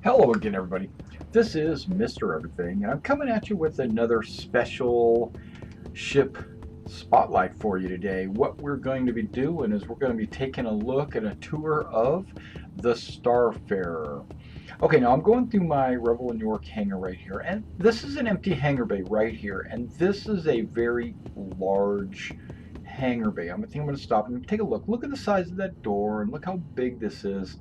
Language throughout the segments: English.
Hello again, everybody. This is Mr. Everything, and I'm coming at you with another special ship spotlight for you today. What we're going to be doing is we're going to be taking a look at a tour of the Starfarer. Okay, now I'm going through my Revel in New York hangar right here, and this is an empty hangar bay right here, and this is a very large hangar bay. I'm going to stop and take a look. Look at the size of that door, and look how big this is.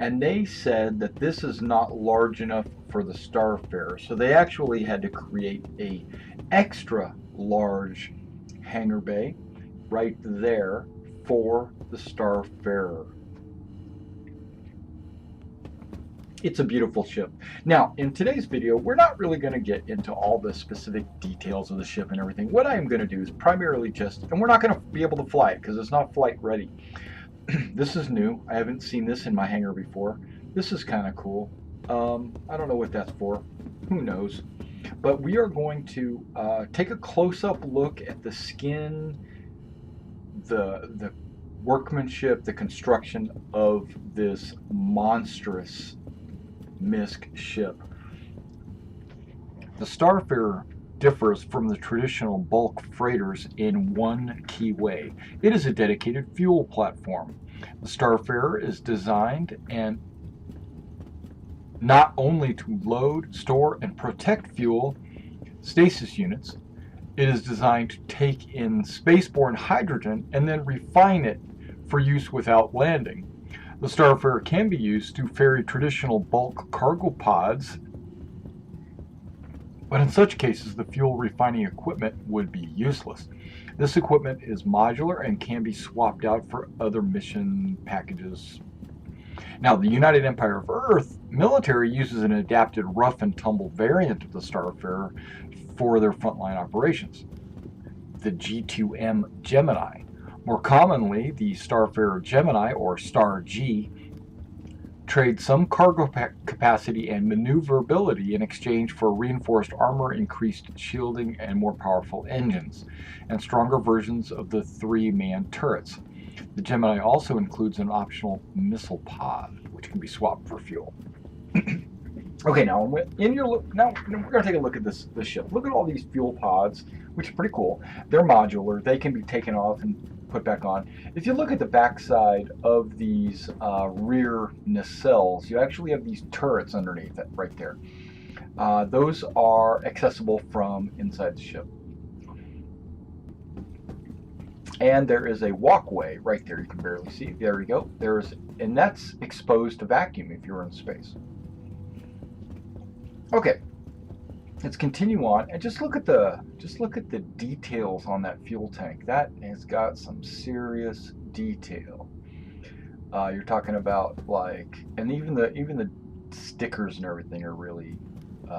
And they said that this is not large enough for the Starfarer, so they actually had to create a extra large hangar bay right there for the Starfarer. It's a beautiful ship. Now, in today's video, we're not really going to get into all the specific details of the ship and everything. What I am going to do is primarily and we're not going to be able to fly it because it's not flight ready. This is new. I haven't seen this in my hangar before. This is kind of cool. I don't know what that's for. Who knows? But we are going to take a close-up look at the skin, the workmanship, the construction of this monstrous MISC ship. The Starfarer differs from the traditional bulk freighters in one key way. It is a dedicated fuel platform. The Starfarer is designed and not only to load, store, and protect fuel stasis units, it is designed to take in spaceborne hydrogen and then refine it for use without landing. The Starfarer can be used to ferry traditional bulk cargo pods, but in such cases, the fuel refining equipment would be useless. This equipment is modular and can be swapped out for other mission packages. Now, the United Empire of Earth military uses an adapted rough and tumble variant of the Starfarer for their frontline operations, the G2M Gemini. More commonly, the Starfarer Gemini, or Star-G, trade some cargo capacity and maneuverability in exchange for reinforced armor, increased shielding, and more powerful engines, and stronger versions of the three-man turrets. The Gemini also includes an optional missile pod, which can be swapped for fuel. Okay, now we're going to take a look at this ship. Look at all these fuel pods, which is pretty cool. They're modular. They can be taken off and put back on. If you look at the backside of these rear nacelles, you actually have these turrets underneath it right there. Those are accessible from inside the ship. And there is a walkway right there. You can barely see. There you go. And that's exposed to vacuum if you're in space. Okay, let's continue on and just look at the details on that fuel tank. That has got some serious detail. You're talking about and even the stickers and everything are really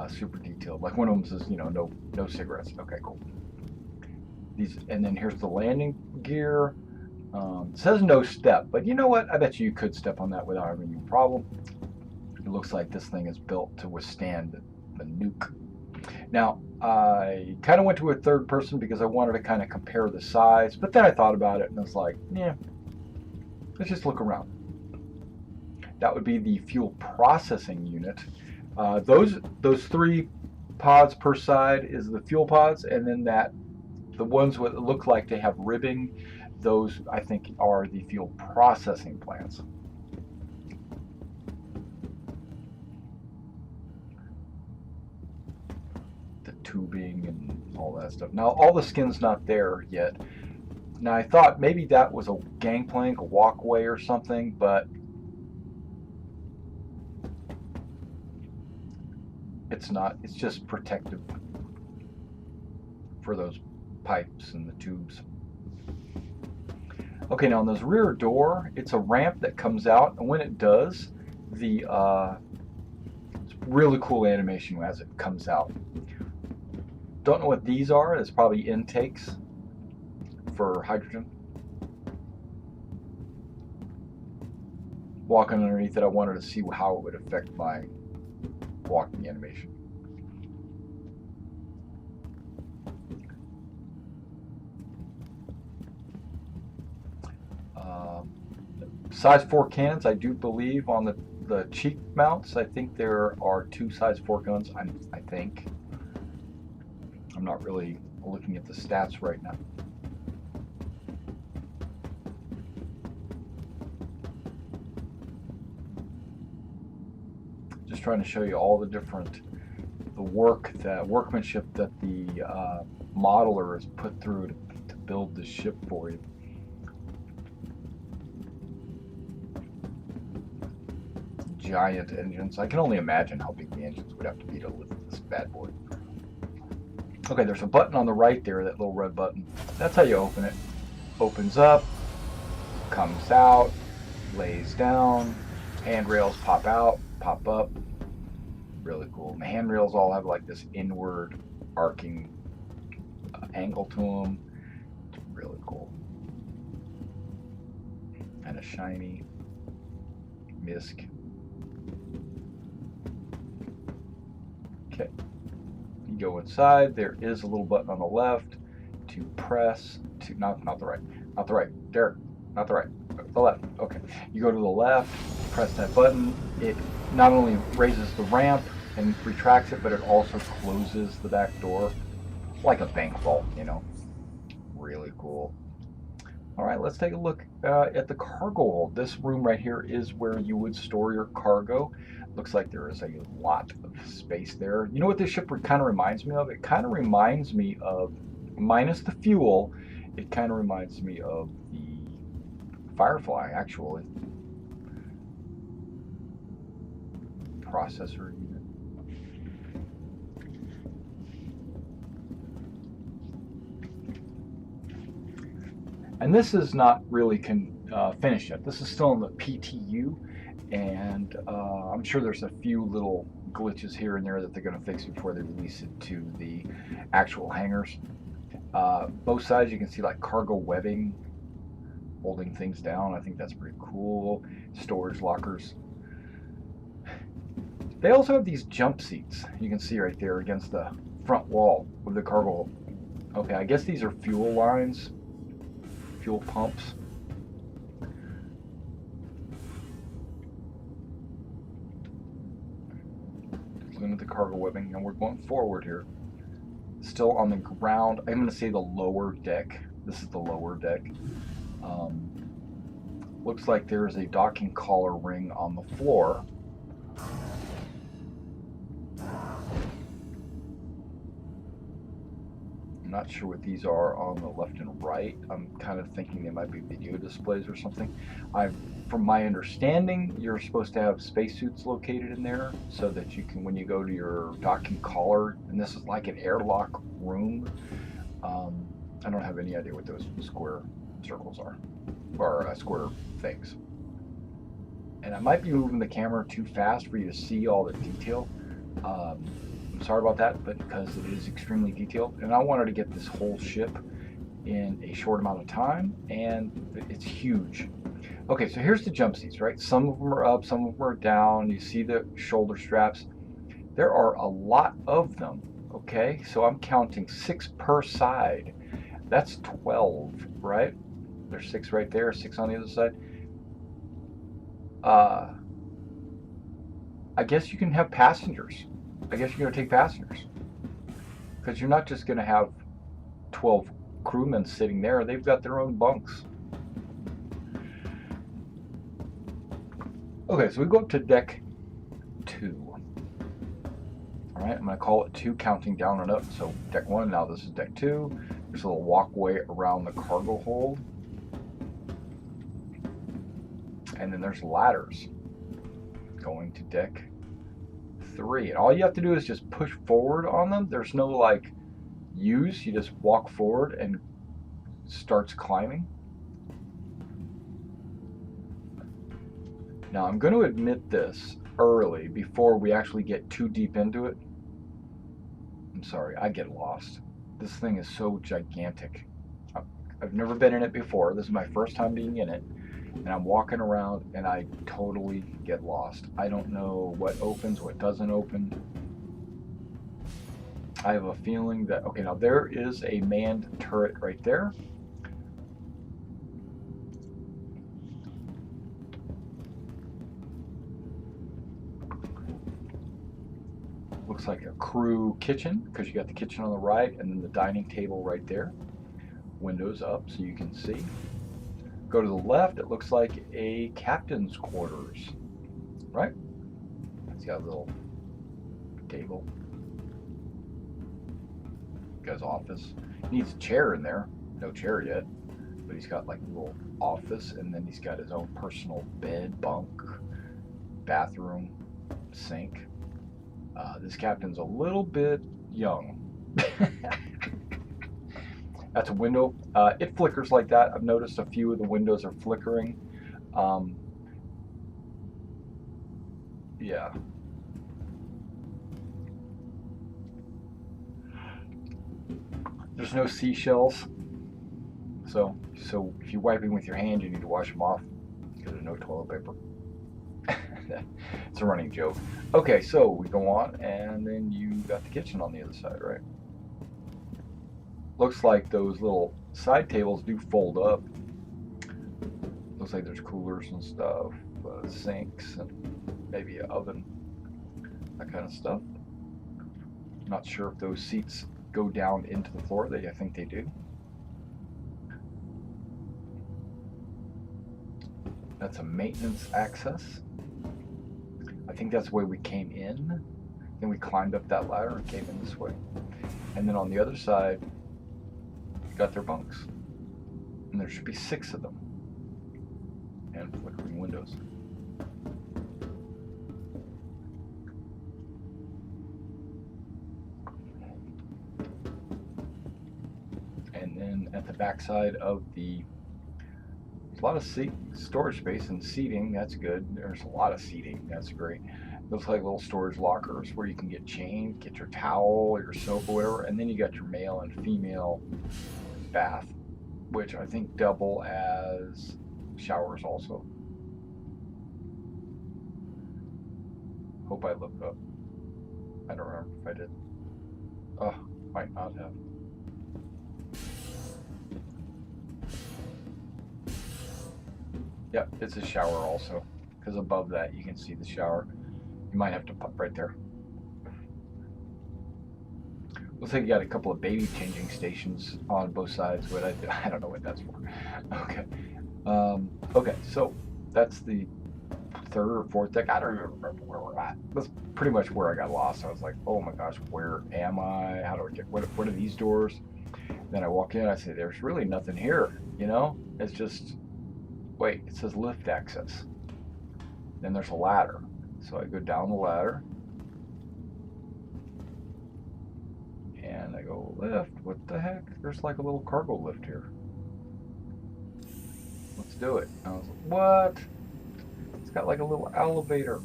super detailed. Like one of them says, no cigarettes. Okay, cool. And then here's the landing gear. It says no step, but you know what? I bet you could step on that without having any problem. It looks like this thing is built to withstand the nuke. Now, I kind of went to a third person because I wanted to kind of compare the size, but then I thought about it and I was like, yeah, let's just look around. That would be the fuel processing unit. Those three pods per side is the fuel pods, and then the ones that look like they have ribbing, those I think are the fuel processing plants. The tubing and all that stuff. Now, all the skin's not there yet. Now, I thought maybe that was a gangplank, a walkway or something, but it's not. It's just protective for those pipes and the tubes. Okay, now on this rear door, it's a ramp that comes out, and when it does, it's really cool animation as it comes out. Don't know what these are. It's probably intakes for hydrogen. Walking underneath it, I wanted to see how it would affect my walking animation. Size 4 cannons, I do believe on the cheek mounts, I think there are 2 size 4 guns. I think. I'm not really looking at the stats right now. Just trying to show you all the different, the workmanship that the modeler has put through to build this ship for you. Giant engines. I can only imagine how big the engines would have to be to lift this bad boy. Okay, there's a button on the right there, that little red button. That's how you open it. Opens up, comes out, lays down, handrails pop out, pop up. Really cool. The handrails all have like this inward arcing angle to them. It's really cool. And a shiny misc. Okay. You go inside. There is a little button on the left to press to not the right, Derek, not the right, the left. Okay. You go to the left, press that button. It not only raises the ramp and retracts it, but it also closes the back door like a bank vault, you know. Really cool. All right, let's take a look at the cargo hold. This room right here is where you would store your cargo. Looks like there is a lot of space there. You know what this ship kind of reminds me of? It kind of reminds me of, minus the fuel, it kind of reminds me of the Firefly, actually. Processor unit. And this is not really finished yet. This is still in the PTU, and I'm sure there's a few little glitches here and there that they're going to fix before they release it to the actual hangars. Both sides you can see like cargo webbing holding things down. I think that's pretty cool. Storage lockers. They also have these jump seats you can see right there against the front wall of the cargo hold. Okay, I guess these are fuel lines, fuel pumps. Looking at the cargo webbing, and we're going forward here. Still on the ground. I'm going to say the lower deck. This is the lower deck. Looks like there is a docking collar ring on the floor. I'm not sure what these are on the left and right. I'm kind of thinking they might be video displays or something. From my understanding, you're supposed to have spacesuits located in there so that you can, when you go to your docking collar, and this is like an airlock room. I don't have any idea what those square circles are, or square things. And I might be moving the camera too fast for you to see all the detail. I'm sorry about that, but because it is extremely detailed, and I wanted to get this whole ship in a short amount of time, and it's huge. Okay, so here's the jump seats, right? Some of them are up, some of them are down. You see the shoulder straps. There are a lot of them, okay? So I'm counting 6 per side. That's 12, right? There's 6 right there, 6 on the other side. I guess you can have passengers. I guess you're going to take passengers. Because you're not just going to have 12 crewmen sitting there. They've got their own bunks. Okay, so we go up to deck 2. Alright, I'm going to call it 2, counting down and up. So deck 1, now this is deck 2. There's a little walkway around the cargo hold. And then there's ladders going to deck 3. And all you have to do is just push forward on them. There's no like use. You just walk forward and starts climbing. Now I'm going to admit this early before we actually get too deep into it. I'm sorry, I get lost. This thing is so gigantic. I've never been in it before. This is my first time being in it. And I'm walking around and I totally get lost. I don't know what opens, what doesn't open. I have a feeling that, okay, now there is a manned turret right there. Looks like a crew kitchen because you got the kitchen on the right and then the dining table right there. Windows up so you can see. Go to the left, it looks like a captain's quarters, right? It's got a little table. Got his office. Needs a chair in there. No chair yet, but he's got like a little office, and then he's got his own personal bed, bunk, bathroom, sink. This captain's a little bit young. That's a window. It flickers like that. I've noticed a few of the windows are flickering. Yeah. There's no seashells. So if you're wiping with your hand, you need to wash them off because there's no toilet paper. It's a running joke. Okay, so we go on, and then you got the kitchen on the other side, right? Looks like those little side tables do fold up. Looks like there's coolers and stuff, sinks, and maybe an oven, that kind of stuff. Not sure if those seats go down into the floor. I think they do. That's a maintenance access. I think that's the way we came in. Then we climbed up that ladder and came in this way. And then on the other side, you got their bunks. And there should be 6 of them. And flickering windows. And then at the back side of there's a lot of storage space and seating. That's good. There's a lot of seating. That's great. Looks like little storage lockers where you can get changed, get your towel, your soap, or whatever. And then you got your male and female bath, which I think double as showers also. Hope I looked up. I don't remember if I did. Oh, might not have. Yep, it's a shower also, because above that you can see the shower. You might have to put right there. Looks like you got a couple of baby changing stations on both sides, but I don't know what that's for. Okay. Okay, so that's the 3rd or 4th deck. I don't even remember where we're at. That's pretty much where I got lost. I was like, oh my gosh, where am I? How do I get, what are these doors? Then I walk in, I say, there's really nothing here, you know? It's just, wait, it says lift access. Then there's a ladder. So I go down the ladder. And I go lift. What the heck? There's like a little cargo lift here. Let's do it. I was like, what? It's got like a little elevator.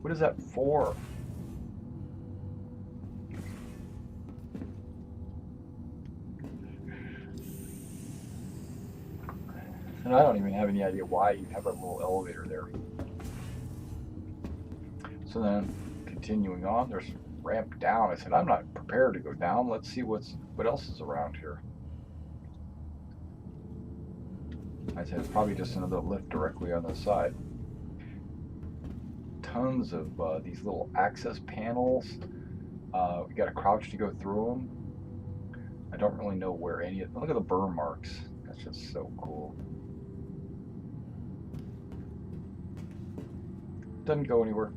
What is that for? And I don't even have any idea why you have a little elevator there. So then, continuing on, there's a ramp down. I said, I'm not prepared to go down. Let's see what else is around here. I said, it's probably just another lift directly on the side. Tons of these little access panels. We got to crouch to go through them. I don't really know where any of them. Look at the burn marks. That's just so cool. Doesn't go anywhere.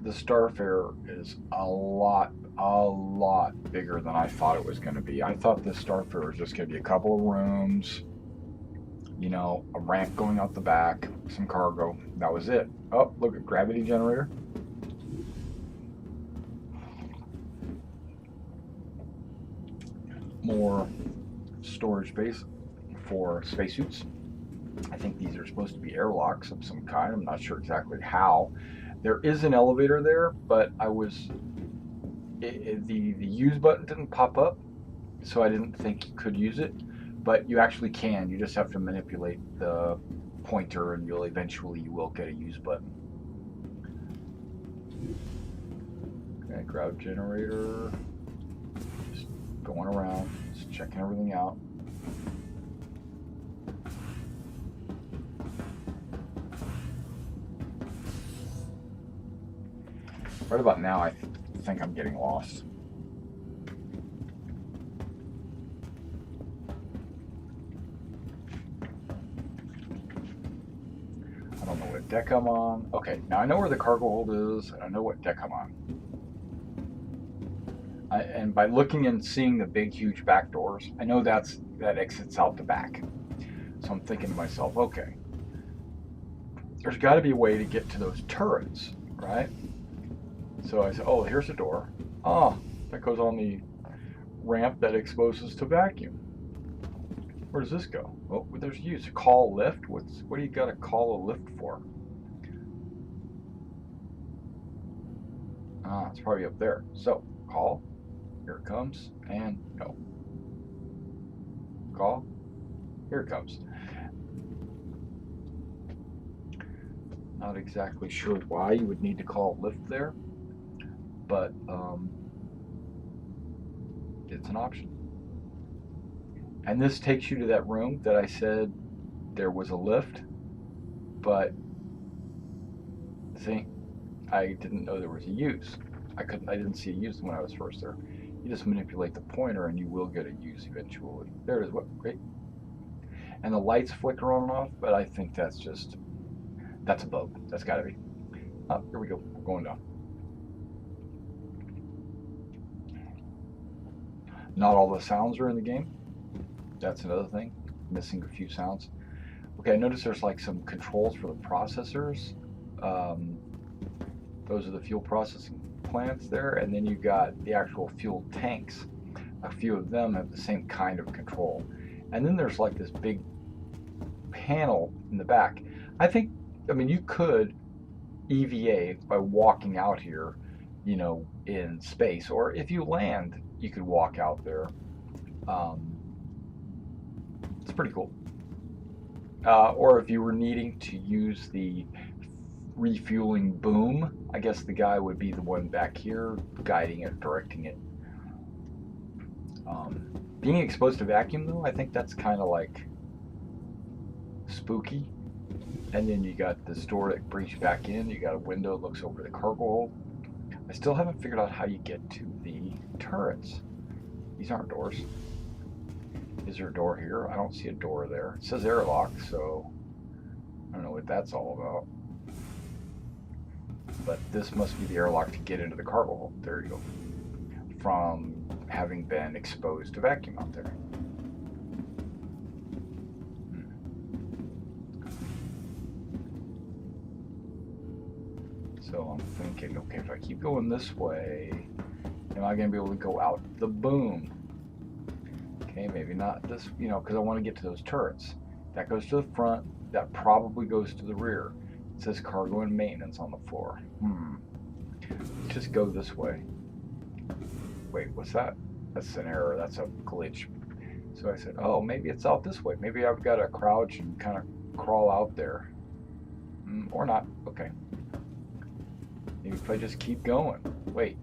The Starfarer is a lot bigger than I thought it was going to be. I thought the Starfarer was just going to be a couple of rooms, you know, a ramp going out the back, some cargo. That was it. Oh, look at gravity generator. More storage space for spacesuits. I think these are supposed to be airlocks of some kind. I'm not sure exactly how. There is an elevator there, but the use button didn't pop up, so I didn't think you could use it. But you actually can. You just have to manipulate the pointer, and you will get a use button. Ground generator. Just going around, just checking everything out. Right about now, I think I'm getting lost. I don't know what deck I'm on. Okay, now I know where the cargo hold is, and I know what deck I'm on. And by looking and seeing the big, huge back doors, I know that exits out the back. So I'm thinking to myself, okay, there's got to be a way to get to those turrets, right? So I said, oh, here's a door. Ah, that goes on the ramp that exposes to vacuum. Where does this go? Oh, there's use. Call lift? What do you got to call a lift for? Ah, it's probably up there. So, call. Here it comes. And no. Call. Here it comes. Not exactly sure why you would need to call a lift there, but it's an option. And this takes you to that room that I said there was a lift, but see, I didn't know there was a use. I didn't see a use when I was first there. You just manipulate the pointer and you will get a use eventually. There it is. What? Great. And the lights flicker on and off, but I think that's a bug. That's got to be. Oh, here we go. We're going down. Not all the sounds are in the game. That's another thing. Missing a few sounds. Okay, I noticed there's like some controls for the processors. Those are the fuel processing plants there, and then you got the actual fuel tanks. A few of them have the same kind of control. And then there's like this big panel in the back. I mean, you could EVA by walking out here, in space, or if you land, you could walk out there. It's pretty cool. Or if you were needing to use the refueling boom, I guess the guy would be the one back here guiding it, directing it. Being exposed to vacuum, though, I think that's kind of like spooky. And then you got this door that brings you back in. You got a window that looks over the cargo hold. I still haven't figured out how you get to the turrets. These aren't doors. Is there a door here? I don't see a door there. It says airlock, so I don't know what that's all about. But this must be the airlock to get into the cargo hold. There you go. From having been exposed to vacuum out there. So I'm thinking, okay, if I keep going this way, am I going to be able to go out the boom? Okay, maybe not this, because I want to get to those turrets. That goes to the front. That probably goes to the rear. It says cargo and maintenance on the floor. Let's just go this way. Wait, what's that? That's an error. That's a glitch. So I said, oh, maybe it's out this way. Maybe I've got to crouch and kind of crawl out there. Or not. Okay. Maybe if I just keep going. Wait,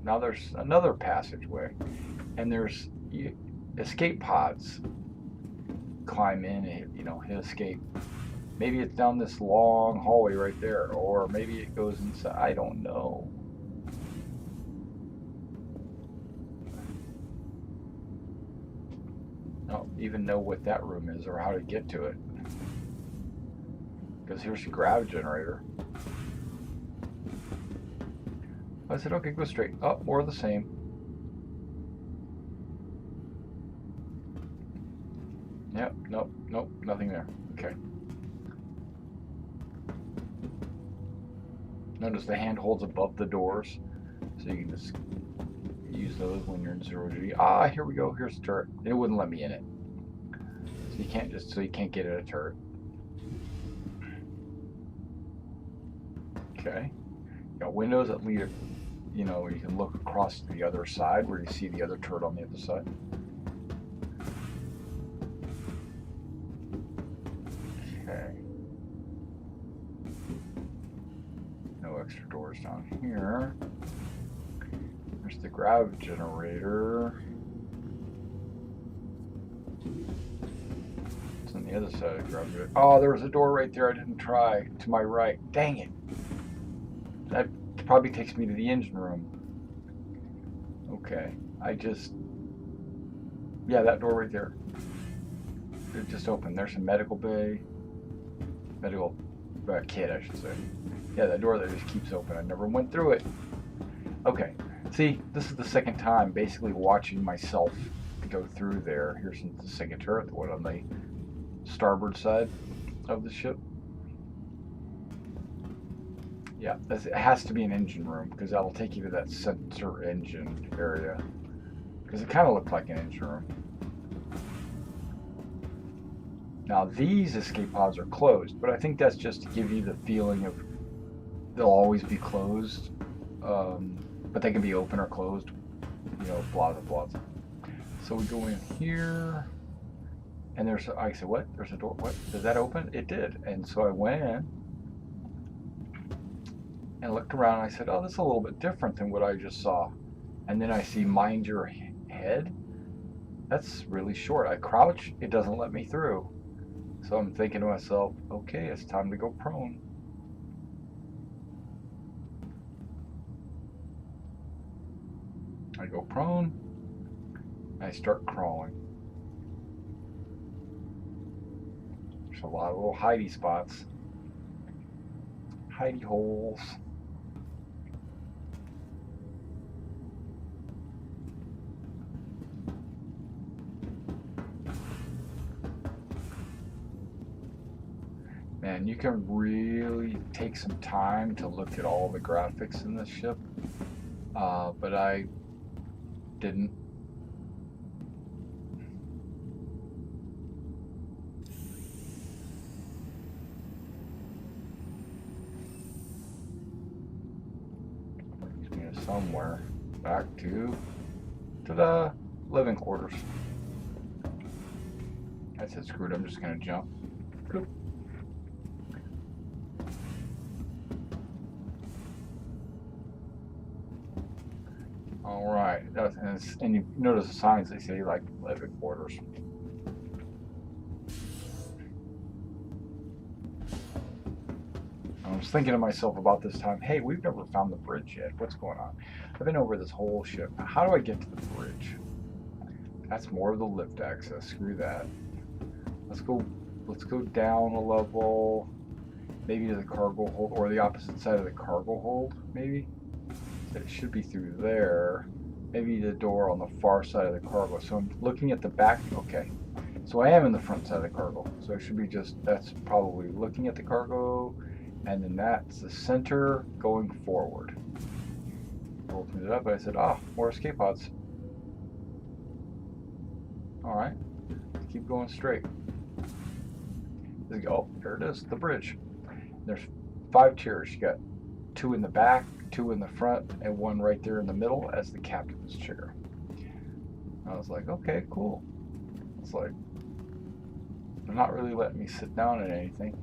now there's another passageway. And there's escape pods. Climb in and, hit escape. Maybe it's down this long hallway right there. Or maybe it goes inside. I don't know. I don't even know what that room is or how to get to it. Because here's the grav generator. I said, okay, go straight. Oh, more of the same. Yep, nope, nothing there. Okay. Notice the handholds above the doors, so you can just use those when you're in 0G. Ah, here we go. Here's the turret. It wouldn't let me in it, so you can't get at a turret. Okay. You got windows that lead. You can look across to the other side where you see the other turret on the other side. Okay. No extra doors down here. There's the grav generator. It's on the other side of the grav generator. Oh, there was a door right there I didn't try. To my right. Dang it. That probably takes me to the engine room. Okay. Yeah, that door right there. It just opened. There's a medical bay. Medical kit, I should say. Yeah, that door that just keeps open. I never went through it. Okay. See, this is the second time basically watching myself go through there. Here's the second turret, the one on the starboard side of the ship. Yeah, it has to be an engine room because that'll take you to that center engine area. Because it kind of looked like an engine room. Now these escape pods are closed, but I think that's just to give you the feeling of they'll always be closed, but they can be open or closed, you know, blah blah blah. So we go in here, and I said, what? There's a door. What? Did that open? It did. And so I went in and looked around. And I said, oh, this is a little bit different than what I just saw. And then I see mind your head. That's really short. I crouch, it doesn't let me through. So I'm thinking to myself, okay, it's time to go prone. I go prone, I start crawling. There's a lot of little hidey spots, hidey holes. Man, you can really take some time to look at all the graphics in this ship, but I didn't. Brings me to somewhere. Back to the living quarters. I said, screw it, I'm just gonna jump. Bloop. All right, and you notice the signs, they say like living quarters. I was thinking to myself about this time, hey, we've never found the bridge yet. What's going on? I've been over this whole ship. How do I get to the bridge? That's more of the lift access. Screw that. Let's go down a level, maybe to the cargo hold, or the opposite side of the cargo hold, maybe. It should be through there. Maybe the door on the far side of the cargo. So I'm looking at the back. Okay. So I am in the front side of the cargo. So it should be that's probably looking at the cargo, and then that's the center going forward. I opened it up, and I said, more escape pods. All right. Keep going straight. Oh, there it is, the bridge. There's 5 chairs. You got 2 in the back, 2 in the front, and 1 right there in the middle as the captain's chair. I was like, okay, cool. It's like, they're not really letting me sit down in anything.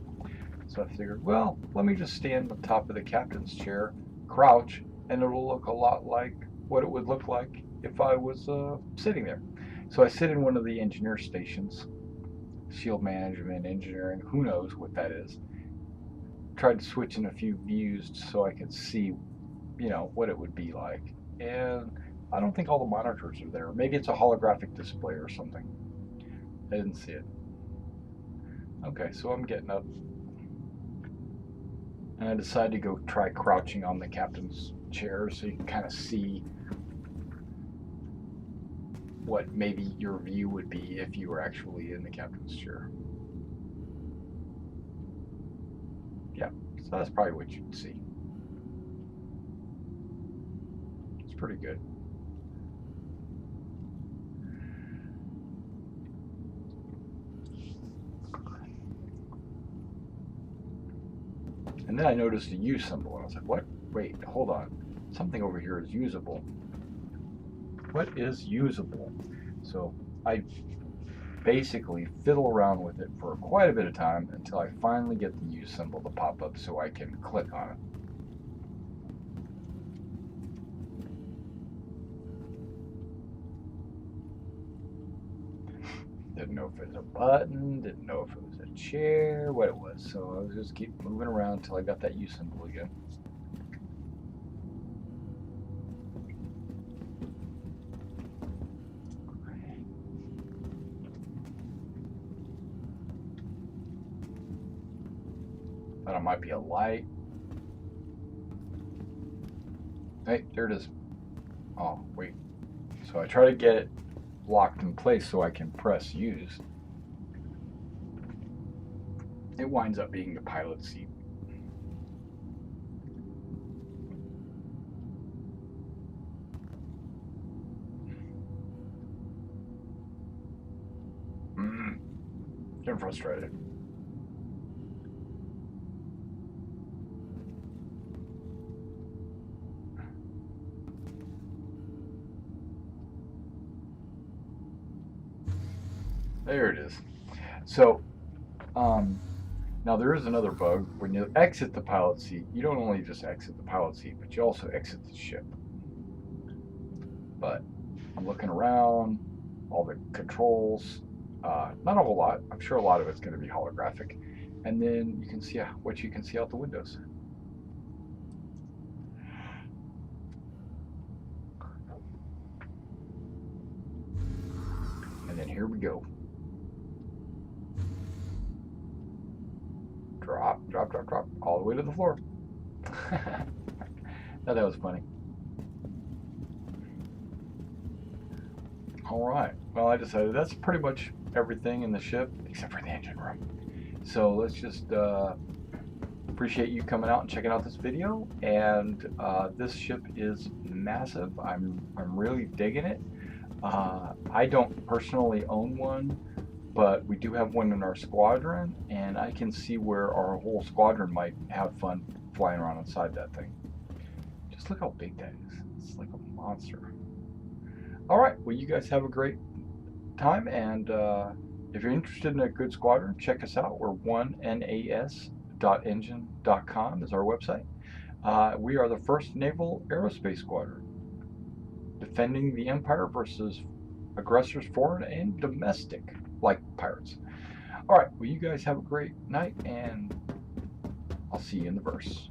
So I figured, well, let me just stand on top of the captain's chair, crouch, and it'll look a lot like what it would look like if I was sitting there. So I sit in one of the engineer stations, shield management, engineering, who knows what that is. Tried to switch in a few views so I could see, you know, what it would be like. And I don't think all the monitors are there. Maybe it's a holographic display or something. I didn't see it. Okay, so I'm getting up. And I decided to go try crouching on the captain's chair so you can kind of see what maybe your view would be if you were actually in the captain's chair. Yeah, so that's probably what you'd see. It's pretty good. And then I noticed a U symbol, and I was like, what? Wait, hold on. Something over here is usable. What is usable? So I basically fiddle around with it for quite a bit of time until I finally get the U symbol to pop up so I can click on it. Didn't know if it was a button, didn't know if it was a chair, what it was. So I was just keep moving around until I got that U symbol again. Thought it might be a light. Hey, there it is. Oh, wait. So I try to get it locked in place so I can press use. It winds up being the pilot seat. Getting frustrated. There it is. So, now there is another bug. When you exit the pilot seat, you don't only just exit the pilot seat, but you also exit the ship. But I'm looking around, all the controls, not a whole lot. I'm sure a lot of it's going to be holographic. And then you can see what you can see out the windows. And then here we go. Drop, drop, drop, drop, all the way to the floor. Now that was funny. All right, well, I decided that's pretty much everything in the ship except for the engine room. So let's just appreciate you coming out and checking out this video. And this ship is massive. I'm really digging it. I don't personally own one, but we do have one in our squadron, and I can see where our whole squadron might have fun flying around inside that thing. Just look how big that is. It's like a monster. All right, well, you guys have a great time, and if you're interested in a good squadron, check us out. We're onenas.engine.com is our website. We are the first naval aerospace squadron, defending the Empire versus aggressors, foreign and domestic, like pirates. All right, well, you guys have a great night, and I'll see you in the verse.